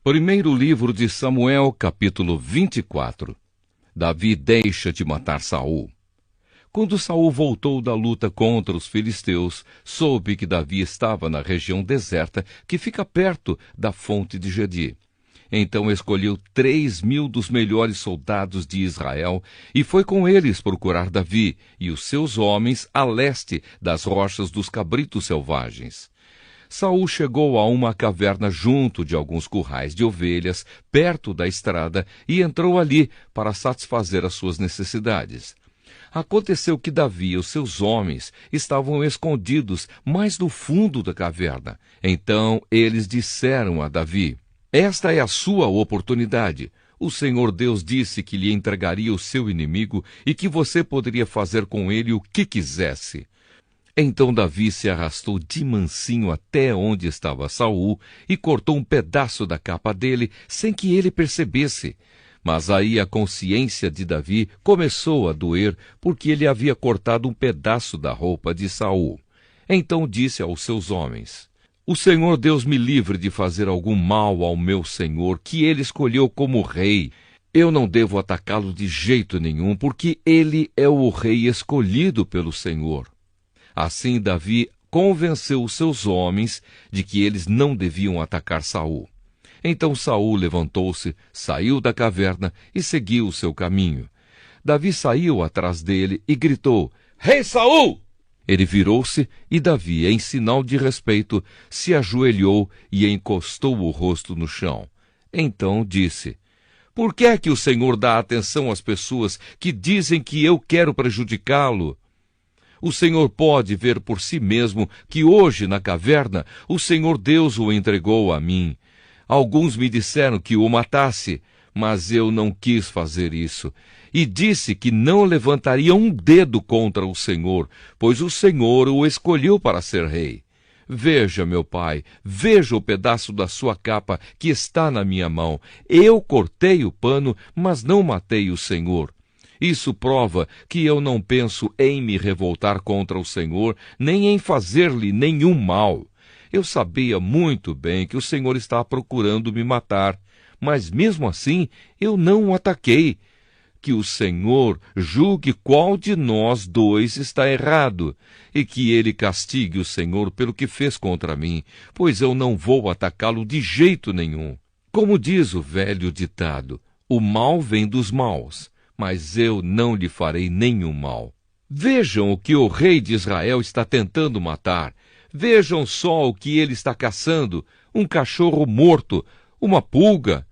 Primeiro livro de Samuel, capítulo 24. Davi deixa de matar Saul. Quando Saul voltou da luta contra os filisteus, soube que Davi estava na região deserta que fica perto da fonte de Gedi. Então escolheu 3.000 dos melhores soldados de Israel e foi com eles procurar Davi e os seus homens a leste das rochas dos cabritos selvagens. Saul chegou a uma caverna junto de alguns currais de ovelhas, perto da estrada, e entrou ali para satisfazer as suas necessidades. Aconteceu que Davi e os seus homens estavam escondidos mais no fundo da caverna. Então eles disseram a Davi: "Esta é a sua oportunidade. O Senhor Deus disse que lhe entregaria o seu inimigo e que você poderia fazer com ele o que quisesse." Então Davi se arrastou de mansinho até onde estava Saul e cortou um pedaço da capa dele sem que ele percebesse. Mas aí a consciência de Davi começou a doer porque ele havia cortado um pedaço da roupa de Saul. Então disse aos seus homens: "O Senhor Deus me livre de fazer algum mal ao meu senhor, que ele escolheu como rei. Eu não devo atacá-lo de jeito nenhum, porque ele é o rei escolhido pelo Senhor." Assim Davi convenceu os seus homens de que eles não deviam atacar Saul. Então Saul levantou-se, saiu da caverna e seguiu o seu caminho. Davi saiu atrás dele e gritou: "Rei Saul!" Ele virou-se e Davi, em sinal de respeito, se ajoelhou e encostou o rosto no chão. Então disse: "Por que é que o Senhor dá atenção às pessoas que dizem que eu quero prejudicá-lo? O Senhor pode ver por si mesmo que hoje, na caverna, o Senhor Deus o entregou a mim. Alguns me disseram que o matasse, mas eu não quis fazer isso. E disse que não levantaria um dedo contra o Senhor, pois o Senhor o escolheu para ser rei. Veja, meu pai, veja o pedaço da sua capa que está na minha mão. Eu cortei o pano, mas não matei o Senhor. Isso prova que eu não penso em me revoltar contra o Senhor, nem em fazer-lhe nenhum mal. Eu sabia muito bem que o Senhor está procurando me matar, mas mesmo assim eu não o ataquei. Que o Senhor julgue qual de nós dois está errado, e que ele castigue o Senhor pelo que fez contra mim, pois eu não vou atacá-lo de jeito nenhum. Como diz o velho ditado, o mal vem dos maus, mas eu não lhe farei nenhum mal. Vejam o que o rei de Israel está tentando matar. Vejam só o que ele está caçando: um cachorro morto, uma pulga.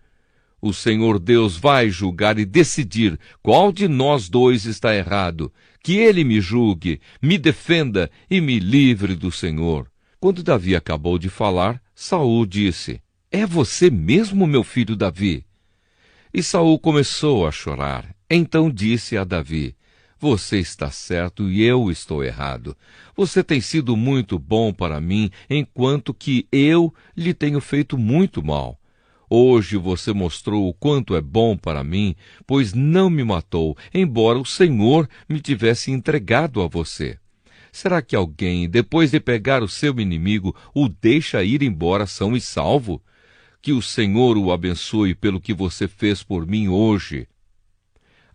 O Senhor Deus vai julgar e decidir qual de nós dois está errado. Que ele me julgue, me defenda e me livre do Senhor." Quando Davi acabou de falar, Saul disse: "É você mesmo, meu filho Davi?" E Saul começou a chorar. Então disse a Davi: "Você está certo e eu estou errado. Você tem sido muito bom para mim, enquanto que eu lhe tenho feito muito mal. Hoje você mostrou o quanto é bom para mim, pois não me matou, embora o Senhor me tivesse entregado a você. Será que alguém, depois de pegar o seu inimigo, o deixa ir embora são e salvo? Que o Senhor o abençoe pelo que você fez por mim hoje.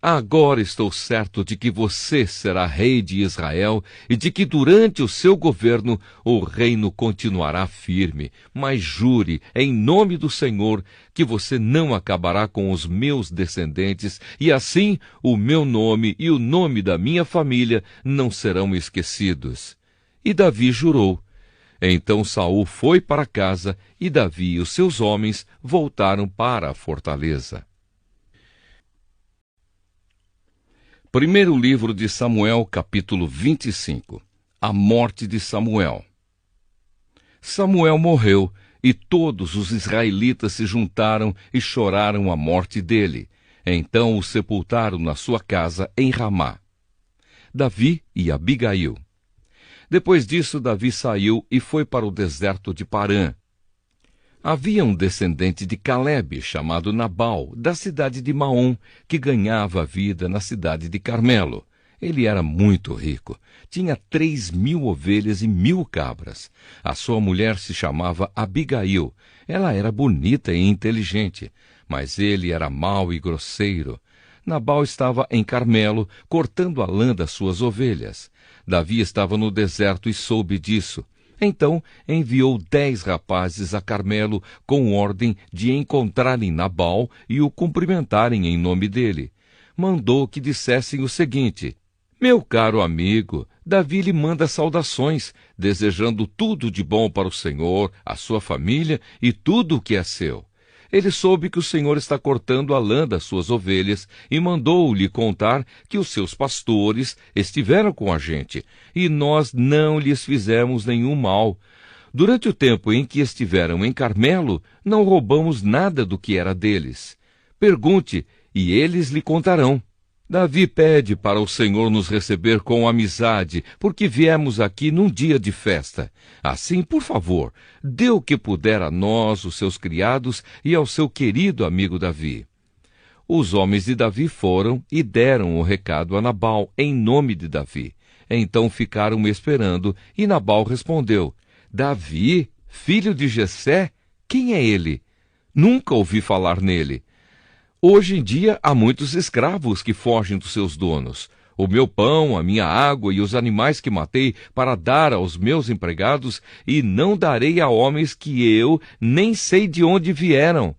Agora estou certo de que você será rei de Israel e de que durante o seu governo o reino continuará firme. Mas jure, em nome do Senhor, que você não acabará com os meus descendentes, e assim o meu nome e o nome da minha família não serão esquecidos." E Davi jurou. Então Saul foi para casa e Davi e os seus homens voltaram para a fortaleza. Primeiro livro de Samuel, capítulo 25. A morte de Samuel. Samuel morreu, e todos os israelitas se juntaram e choraram a morte dele. Então o sepultaram na sua casa em Ramá. Davi e Abigail. Depois disso, Davi saiu e foi para o deserto de Parã. Havia um descendente de Calebe, chamado Nabal, da cidade de Maom, que ganhava a vida na cidade de Carmelo. Ele era muito rico. Tinha 3.000 ovelhas e 1.000 cabras. A sua mulher se chamava Abigail. Ela era bonita e inteligente, mas ele era mau e grosseiro. Nabal estava em Carmelo, cortando a lã das suas ovelhas. Davi estava no deserto e soube disso. Então enviou 10 rapazes a Carmelo com ordem de encontrarem Nabal e o cumprimentarem em nome dele. Mandou que dissessem o seguinte: meu caro amigo, Davi lhe manda saudações, desejando tudo de bom para o Senhor, a sua família e tudo o que é seu. Ele soube que o Senhor está cortando a lã das suas ovelhas e mandou-lhe contar que os seus pastores estiveram com a gente, e nós não lhes fizemos nenhum mal. Durante o tempo em que estiveram em Carmelo, não roubamos nada do que era deles. Pergunte, e eles lhe contarão. Davi pede para o Senhor nos receber com amizade, porque viemos aqui num dia de festa. Assim, por favor, dê o que puder a nós, os seus criados, e ao seu querido amigo Davi. Os homens de Davi foram e deram o recado a Nabal, em nome de Davi. Então ficaram esperando, e Nabal respondeu: Davi, filho de Jessé? Quem é ele? Nunca ouvi falar nele. Hoje em dia há muitos escravos que fogem dos seus donos. O meu pão, a minha água e os animais que matei para dar aos meus empregados, e não darei a homens que eu nem sei de onde vieram.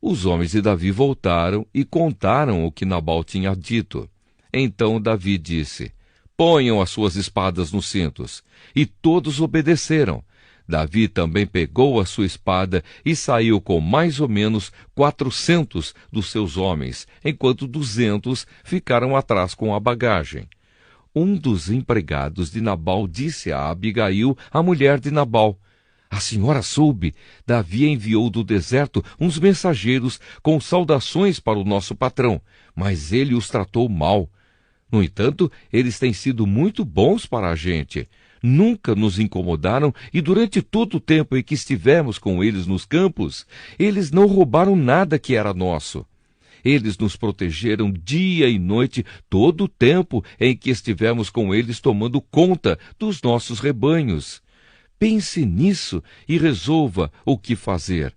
Os homens de Davi voltaram e contaram o que Nabal tinha dito. Então Davi disse: ponham as suas espadas nos cintos. E todos obedeceram. Davi também pegou a sua espada e saiu com mais ou menos 400 dos seus homens, enquanto 200 ficaram atrás com a bagagem. Um dos empregados de Nabal disse a Abigail, a mulher de Nabal: a senhora soube, Davi enviou do deserto uns mensageiros com saudações para o nosso patrão, mas ele os tratou mal. No entanto, eles têm sido muito bons para a gente. Nunca nos incomodaram e durante todo o tempo em que estivemos com eles nos campos, eles não roubaram nada que era nosso. Eles nos protegeram dia e noite todo o tempo em que estivemos com eles tomando conta dos nossos rebanhos. Pense nisso e resolva o que fazer.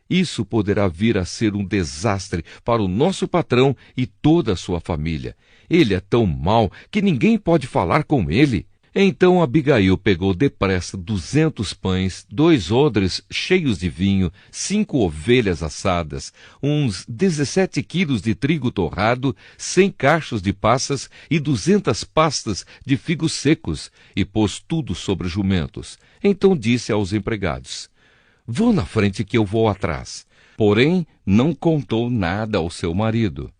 Isso poderá vir a ser um desastre para o nosso patrão e toda a sua família. Ele é tão mau que ninguém pode falar com ele. Então Abigail pegou depressa 200 pães, 2 odres cheios de vinho, 5 ovelhas assadas, uns 17 quilos de trigo torrado, 100 cachos de passas e 200 pastas de figos secos, e pôs tudo sobre jumentos. Então disse aos empregados: vou na frente que eu vou atrás. Porém, não contou nada ao seu marido.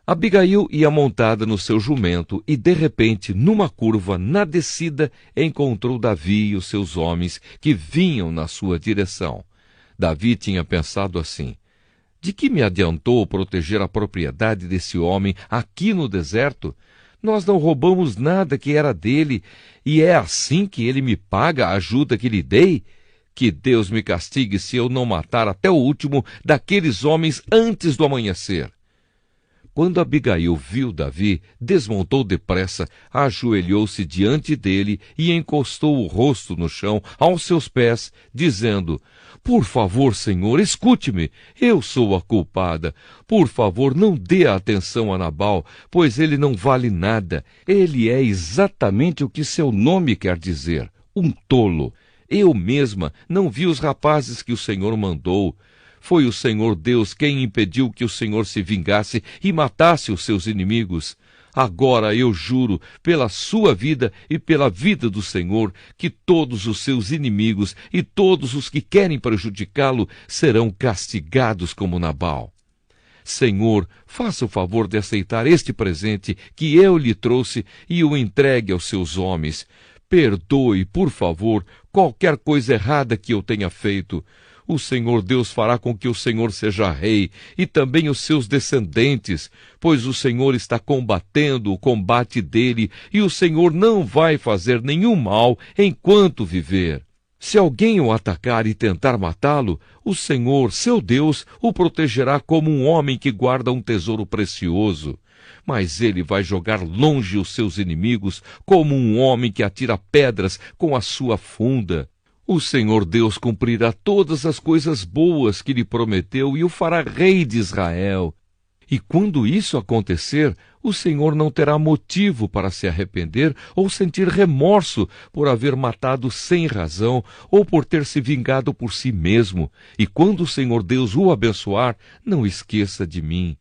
Abigail ia montada no seu jumento e, de repente, numa curva, na descida, encontrou Davi e os seus homens que vinham na sua direção. Davi tinha pensado assim: de que me adiantou proteger a propriedade desse homem aqui no deserto? Nós não roubamos nada que era dele, e é assim que ele me paga a ajuda que lhe dei? Que Deus me castigue se eu não matar até o último daqueles homens antes do amanhecer. Quando Abigail viu Davi, desmontou depressa, ajoelhou-se diante dele e encostou o rosto no chão, aos seus pés, dizendo: por favor, Senhor, escute-me, eu sou a culpada. Por favor, não dê atenção a Nabal, pois ele não vale nada. Ele é exatamente o que seu nome quer dizer, um tolo. Eu mesma não vi os rapazes que o Senhor mandou. Foi o Senhor Deus quem impediu que o Senhor se vingasse e matasse os seus inimigos. Agora eu juro, pela sua vida e pela vida do Senhor, que todos os seus inimigos e todos os que querem prejudicá-lo serão castigados como Nabal. Senhor, faça o favor de aceitar este presente que eu lhe trouxe e o entregue aos seus homens. Perdoe, por favor, qualquer coisa errada que eu tenha feito. O Senhor Deus fará com que o Senhor seja rei, e também os seus descendentes, pois o Senhor está combatendo o combate dele, e o Senhor não vai fazer nenhum mal enquanto viver. Se alguém o atacar e tentar matá-lo, o Senhor, seu Deus, o protegerá como um homem que guarda um tesouro precioso. mas ele vai jogar longe os seus inimigos, como um homem que atira pedras com a sua funda. O Senhor Deus cumprirá todas as coisas boas que lhe prometeu e o fará rei de Israel. E quando isso acontecer, o Senhor não terá motivo para se arrepender ou sentir remorso por haver matado sem razão ou por ter se vingado por si mesmo. E quando o Senhor Deus o abençoar, não esqueça de mim.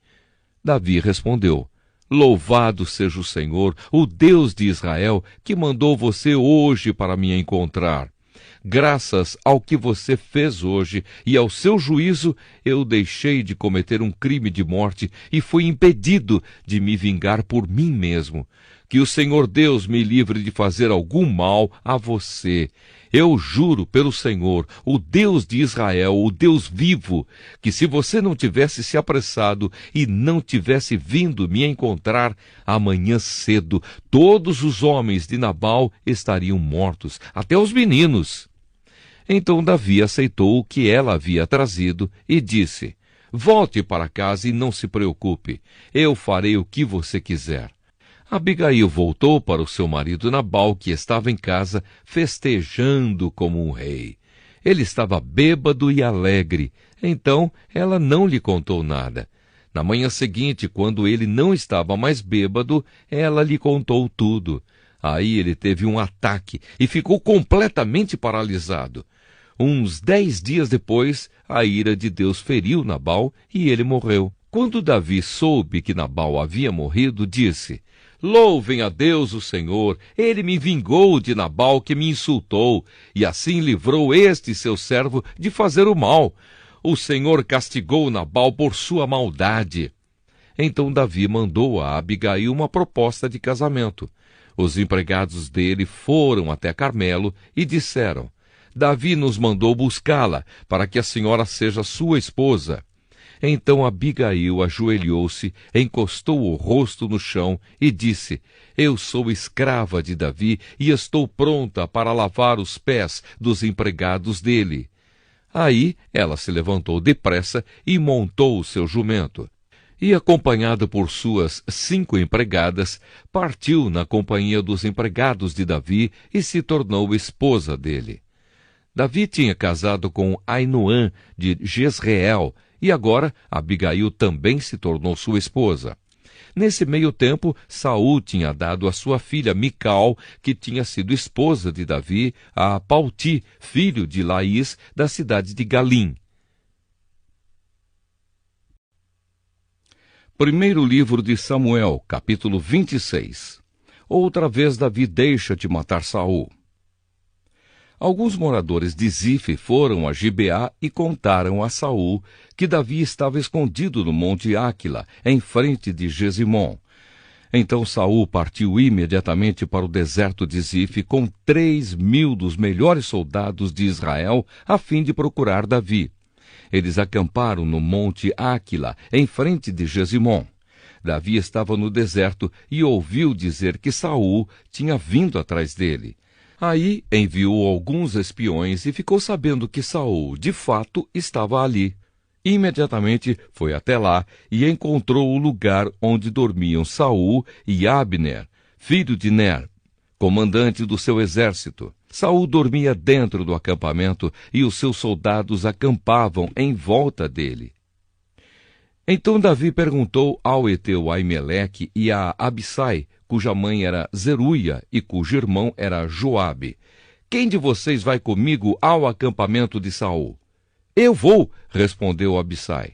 Davi respondeu: Louvado seja o Senhor, o Deus de Israel, que mandou você hoje para me encontrar. Graças ao que você fez hoje e ao seu juízo, eu deixei de cometer um crime de morte e fui impedido de me vingar por mim mesmo. Que o Senhor Deus me livre de fazer algum mal a você. Eu juro pelo Senhor, o Deus de Israel, o Deus vivo, que se você não tivesse se apressado e não tivesse vindo me encontrar, amanhã cedo todos os homens de Nabal estariam mortos, até os meninos. Então Davi aceitou o que ela havia trazido e disse: Volte para casa e não se preocupe, eu farei o que você quiser. Abigail voltou para o seu marido Nabal, que estava em casa, festejando como um rei. Ele estava bêbado e alegre, então ela não lhe contou nada. Na manhã seguinte, quando ele não estava mais bêbado, ela lhe contou tudo. Aí ele teve um ataque e ficou completamente paralisado. Uns 10 dias depois, a ira de Deus feriu Nabal e ele morreu. Quando Davi soube que Nabal havia morrido, disse: Louvem a Deus o Senhor, ele me vingou de Nabal que me insultou, e assim livrou este seu servo de fazer o mal. O Senhor castigou Nabal por sua maldade. Então Davi mandou a Abigail uma proposta de casamento. Os empregados dele foram até Carmelo e disseram: Davi nos mandou buscá-la, para que a senhora seja sua esposa. Então Abigail ajoelhou-se, encostou o rosto no chão e disse: Eu sou escrava de Davi e estou pronta para lavar os pés dos empregados dele. Aí ela se levantou depressa e montou o seu jumento. E, acompanhada por suas 5 empregadas, partiu na companhia dos empregados de Davi e se tornou esposa dele. Davi tinha casado com Ainoã de Jezreel, e agora Abigail também se tornou sua esposa. Nesse meio tempo, Saul tinha dado a sua filha Mical, que tinha sido esposa de Davi, a Palti, filho de Laís, da cidade de Galim. Primeiro livro de Samuel, capítulo 26. Outra vez Davi deixa de matar Saul. Alguns moradores de Zife foram a Gibeá e contaram a Saul que Davi estava escondido no monte Áquila, em frente de Gesimom. Então Saul partiu imediatamente para o deserto de Zife com 3.000 dos melhores soldados de Israel, a fim de procurar Davi. Eles acamparam no monte Áquila, em frente de Gesimom. Davi estava no deserto e ouviu dizer que Saul tinha vindo atrás dele. Aí enviou alguns espiões e ficou sabendo que Saul, de fato, estava ali. Imediatamente foi até lá e encontrou o lugar onde dormiam Saul e Abner, filho de Ner, comandante do seu exército. Saul dormia dentro do acampamento e os seus soldados acampavam em volta dele. Então Davi perguntou ao heteu Aimeleque e a Abissai, cuja mãe era Zeruia e cujo irmão era Joabe: Quem de vocês vai comigo ao acampamento de Saul? Eu vou, respondeu Abissai.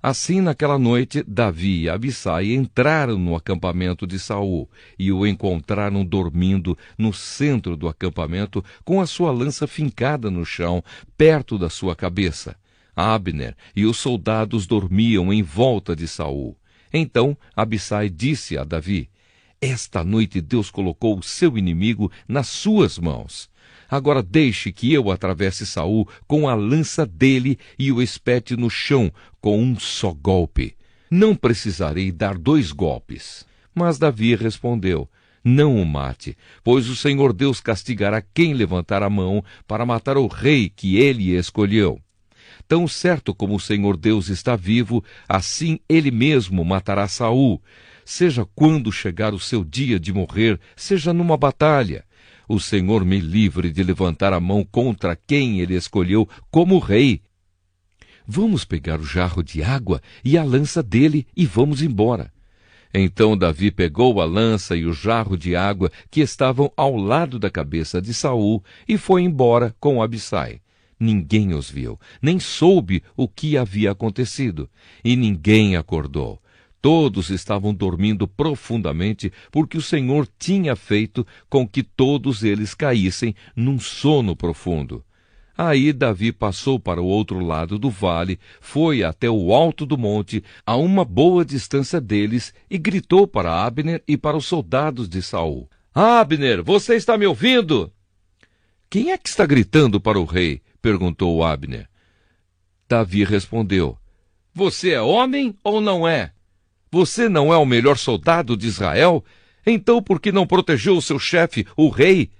Assim, naquela noite, Davi e Abissai entraram no acampamento de Saul e o encontraram dormindo no centro do acampamento com a sua lança fincada no chão, perto da sua cabeça. Abner e os soldados dormiam em volta de Saul. Então Abissai disse a Davi: Esta noite Deus colocou o seu inimigo nas suas mãos. Agora deixe que eu atravesse Saul com a lança dele e o espete no chão com um só golpe. Não precisarei dar 2 golpes. Mas Davi respondeu: Não o mate, pois o Senhor Deus castigará quem levantar a mão para matar o rei que ele escolheu. Tão certo como o Senhor Deus está vivo, assim ele mesmo matará Saul. seja quando chegar o seu dia de morrer, seja numa batalha. O Senhor me livre de levantar a mão contra quem ele escolheu como rei. Vamos pegar o jarro de água e a lança dele e vamos embora. Então Davi pegou a lança e o jarro de água que estavam ao lado da cabeça de Saul e foi embora com Abissai. Ninguém os viu, nem soube o que havia acontecido, e ninguém acordou. Todos estavam dormindo profundamente, porque o Senhor tinha feito com que todos eles caíssem num sono profundo. Aí Davi passou para o outro lado do vale, foi até o alto do monte, a uma boa distância deles, e gritou para Abner e para os soldados de Saul: Abner, você está me ouvindo? Quem é que está gritando para o rei? Perguntou Abner. Davi respondeu: Você é homem ou não é? Você não é o melhor soldado de Israel? Então por que não protegeu o seu chefe, o rei?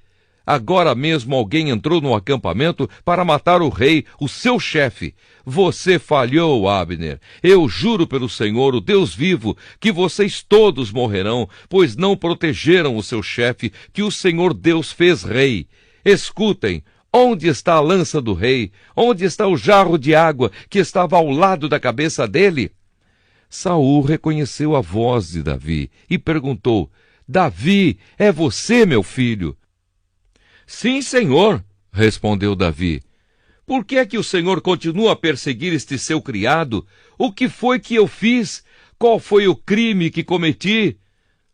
Agora mesmo alguém entrou no acampamento para matar o rei, o seu chefe. Você falhou, Abner. Eu juro pelo Senhor, o Deus vivo, que vocês todos morrerão, pois não protegeram o seu chefe, que o Senhor Deus fez rei. Escutem, onde está a lança do rei? Onde está o jarro de água que estava ao lado da cabeça dele? Saul reconheceu a voz de Davi e perguntou: Davi, é você, meu filho? Sim, senhor, respondeu Davi. Por que é que o Senhor continua a perseguir este seu criado? O que foi que eu fiz? Qual foi o crime que cometi?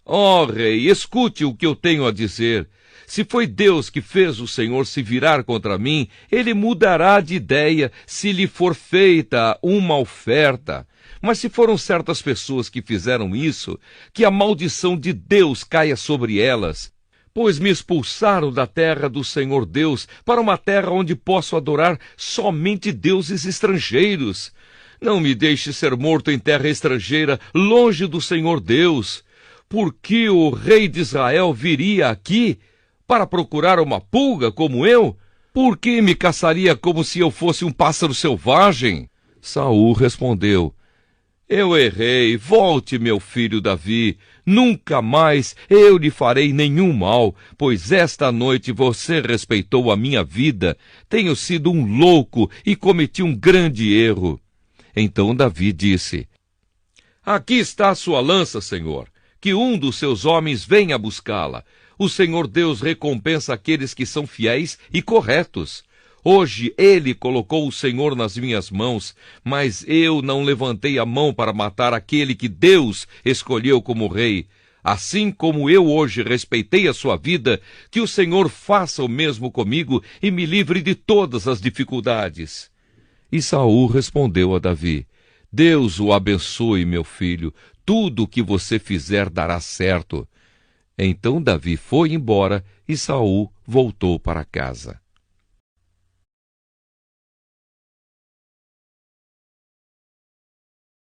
Ó rei, escute o que eu tenho a dizer. Se foi Deus que fez o Senhor se virar contra mim, ele mudará de ideia se lhe for feita uma oferta. Mas se foram certas pessoas que fizeram isso, que a maldição de Deus caia sobre elas. Pois me expulsaram da terra do Senhor Deus para uma terra onde posso adorar somente deuses estrangeiros. Não me deixe ser morto em terra estrangeira, longe do Senhor Deus. Por que o rei de Israel viria aqui para procurar uma pulga como eu? Por que me caçaria como se eu fosse um pássaro selvagem? Saul respondeu: Eu errei, volte, meu filho Davi. Nunca mais eu lhe farei nenhum mal, pois esta noite você respeitou a minha vida. Tenho sido um louco e cometi um grande erro. Então Davi disse: Aqui está a sua lança, Senhor. Que um dos seus homens venha buscá-la. O Senhor Deus recompensa aqueles que são fiéis e corretos. Hoje ele colocou o Senhor nas minhas mãos, mas eu não levantei a mão para matar aquele que Deus escolheu como rei. Assim como eu hoje respeitei a sua vida, que o Senhor faça o mesmo comigo e me livre de todas as dificuldades. E Saul respondeu a Davi: Deus o abençoe, meu filho. Tudo o que você fizer dará certo. Então Davi foi embora e Saul voltou para casa.